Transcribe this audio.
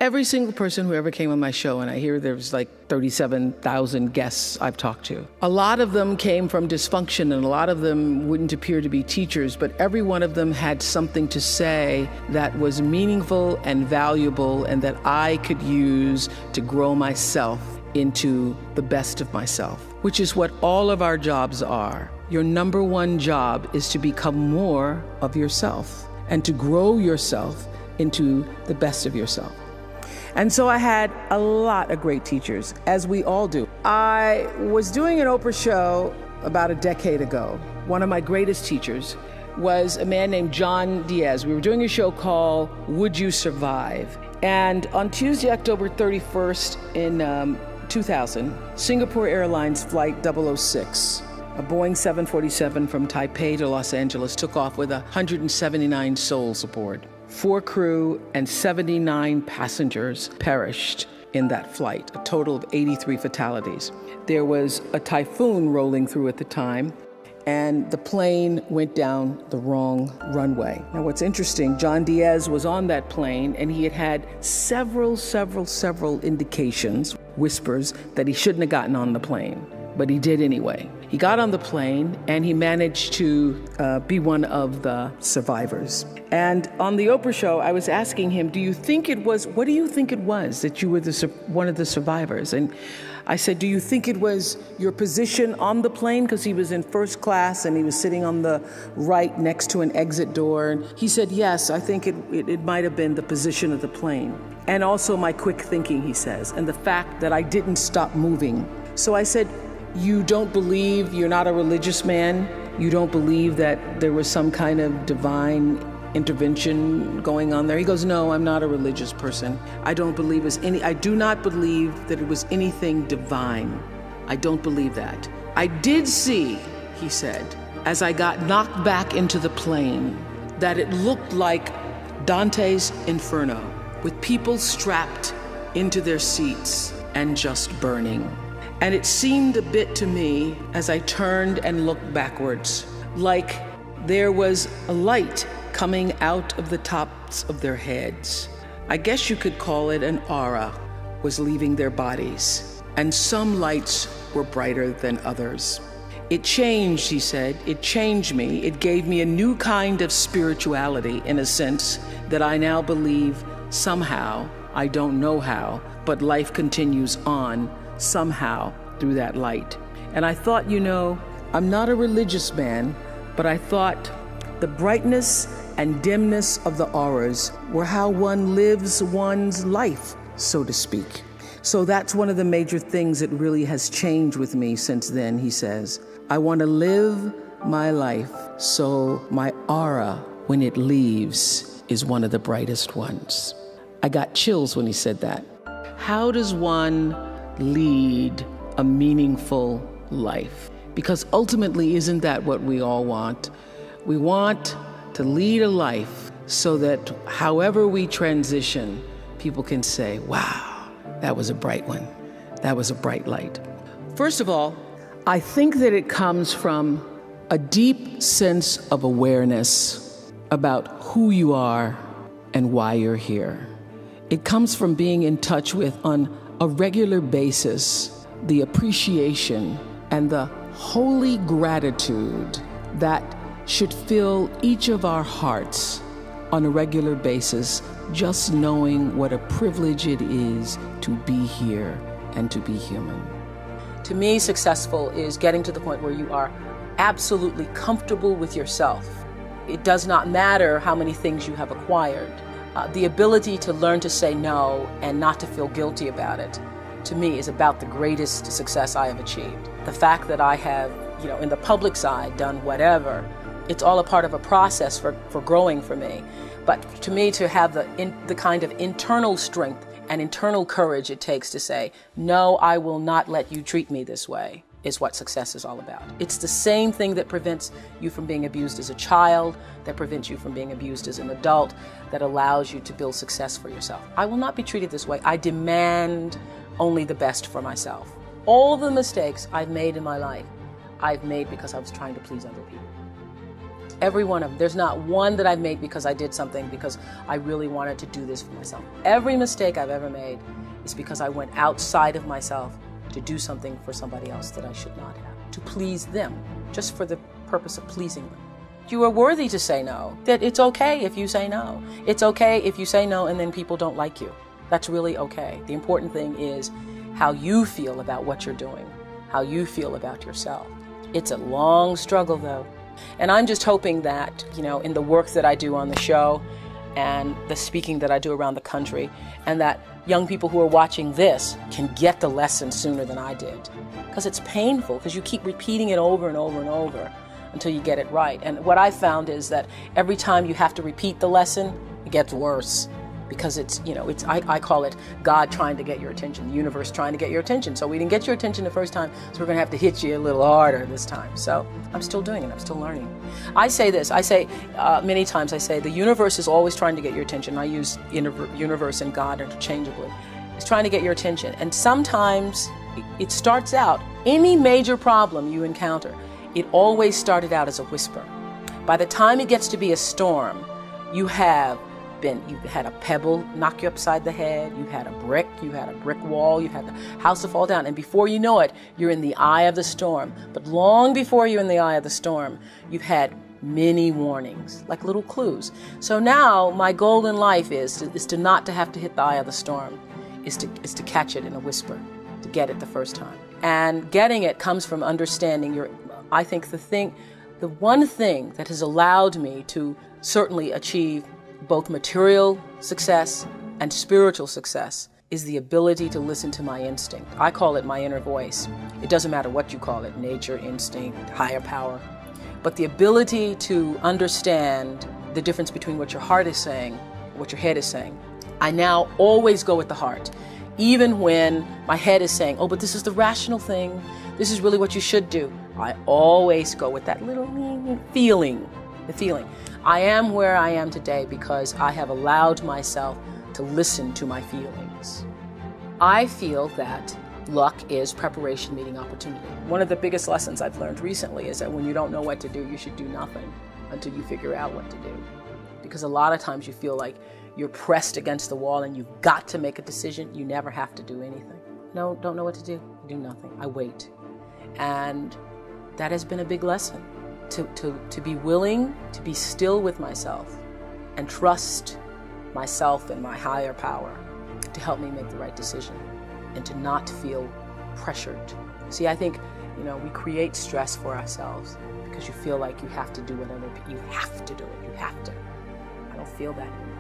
every single person who ever came on my show, and I hear there's like 37,000 guests I've talked to, a lot of them came from dysfunction, and a lot of them wouldn't appear to be teachers, but every one of them had something to say that was meaningful and valuable and that I could use to grow myself into the best of myself, which is what all of our jobs are. Your number one job is to become more of yourself and to grow yourself into the best of yourself. And so I had a lot of great teachers, as we all do. I was doing an Oprah show about a decade ago. One of my greatest teachers was a man named John Diaz. We were doing a show called Would You Survive? And on Tuesday, October 31st in 2000, Singapore Airlines Flight 006, a Boeing 747 from Taipei to Los Angeles, took off with 179 souls aboard. 4 crew and 79 passengers perished in that flight, a total of 83 fatalities. There was a typhoon rolling through at the time, and the plane went down the wrong runway. Now, what's interesting, John Diaz was on that plane, and he had several indications, whispers, that he shouldn't have gotten on the plane, but he did anyway. He got on the plane, and he managed to be one of the survivors. And on the Oprah show, I was asking him, what do you think it was that you were one of the survivors? And I said, do you think it was your position on the plane? Because he was in first class and he was sitting on the right next to an exit door. And he said, yes, I think it might have been the position of the plane. And also my quick thinking, he says, and the fact that I didn't stop moving. So I said, you don't believe, you're not a religious man, you don't believe that there was some kind of divine intervention going on there? He goes, no, I'm not a religious person. I do not believe that it was anything divine. I don't believe that. I did see, he said, as I got knocked back into the plane, that it looked like Dante's Inferno, with people strapped into their seats and just burning. And it seemed a bit to me, as I turned and looked backwards, like there was a light coming out of the tops of their heads. I guess you could call it an aura was leaving their bodies, and some lights were brighter than others. It changed, he said, it changed me. It gave me a new kind of spirituality, in a sense, that I now believe somehow, I don't know how, but life continues on somehow through that light. And I thought, I'm not a religious man, but I thought the brightness and dimness of the auras were how one lives one's life, so to speak. So that's one of the major things that really has changed with me since then, he says. I want to live my life so my aura, when it leaves, is one of the brightest ones. I got chills when he said that. How does one lead a meaningful life? Because ultimately, isn't that what we all want? We want to lead a life so that however we transition, people can say, wow, that was a bright one. That was a bright light. First of all, I think that it comes from a deep sense of awareness about who you are and why you're here. It comes from being in touch with, on a regular basis, the appreciation and the holy gratitude that should fill each of our hearts on a regular basis, just knowing what a privilege it is to be here and to be human. To me, successful is getting to the point where you are absolutely comfortable with yourself. It does not matter how many things you have acquired. The ability to learn to say no and not to feel guilty about it, to me, is about the greatest success I have achieved. The fact that I have, in the public side, done whatever, it's all a part of a process for growing for me. But to me, to have the kind of internal strength and internal courage it takes to say, no, I will not let you treat me this way, is what success is all about. It's the same thing that prevents you from being abused as a child, that prevents you from being abused as an adult, that allows you to build success for yourself. I will not be treated this way. I demand only the best for myself. All the mistakes I've made in my life, I've made because I was trying to please other people. Every one of them. There's not one that I've made because I did something because I really wanted to do this for myself. Every mistake I've ever made is because I went outside of myself to do something for somebody else that I should not have, to please them, just for the purpose of pleasing them. You are worthy to say no, that it's okay if you say no. It's okay if you say no and then people don't like you. That's really okay. The important thing is how you feel about what you're doing, how you feel about yourself. It's a long struggle though. And I'm just hoping that, in the work that I do on the show and the speaking that I do around the country, and that young people who are watching this can get the lesson sooner than I did. Because it's painful, because you keep repeating it over and over and over until you get it right. And what I found is that every time you have to repeat the lesson, it gets worse. Because I call it God trying to get your attention, the universe trying to get your attention. So we didn't get your attention the first time, so we're going to have to hit you a little harder this time. So I'm still doing it. I'm still learning. I say this. I say many times, the universe is always trying to get your attention. I use universe and God interchangeably. It's trying to get your attention. And sometimes it starts out, any major problem you encounter, it always started out as a whisper. By the time it gets to be a storm, you've had a pebble knock you upside the head, you've had a brick wall, you've had the house to fall down, and before you know it, you're in the eye of the storm. But long before you're in the eye of the storm, you've had many warnings, like little clues. So now my goal in life is to not to have to hit the eye of the storm, is to catch it in a whisper, to get it the first time. And getting it comes from understanding I think the one thing that has allowed me to certainly achieve both material success and spiritual success is the ability to listen to my instinct. I call it my inner voice. It doesn't matter what you call it, nature, instinct, higher power. But the ability to understand the difference between what your heart is saying and what your head is saying. I now always go with the heart. Even when my head is saying, oh, but this is the rational thing, this is really what you should do, I always go with that little feeling, the feeling. I am where I am today because I have allowed myself to listen to my feelings. I feel that luck is preparation meeting opportunity. One of the biggest lessons I've learned recently is that when you don't know what to do, you should do nothing until you figure out what to do. Because a lot of times you feel like you're pressed against the wall and you've got to make a decision. You never have to do anything. No, don't know what to do. Do nothing. I wait. And that has been a big lesson. To be willing to be still with myself and trust myself and my higher power to help me make the right decision and to not feel pressured. See, I think, we create stress for ourselves because you feel like you have to do whatever, you have to do it, you have to. I don't feel that anymore.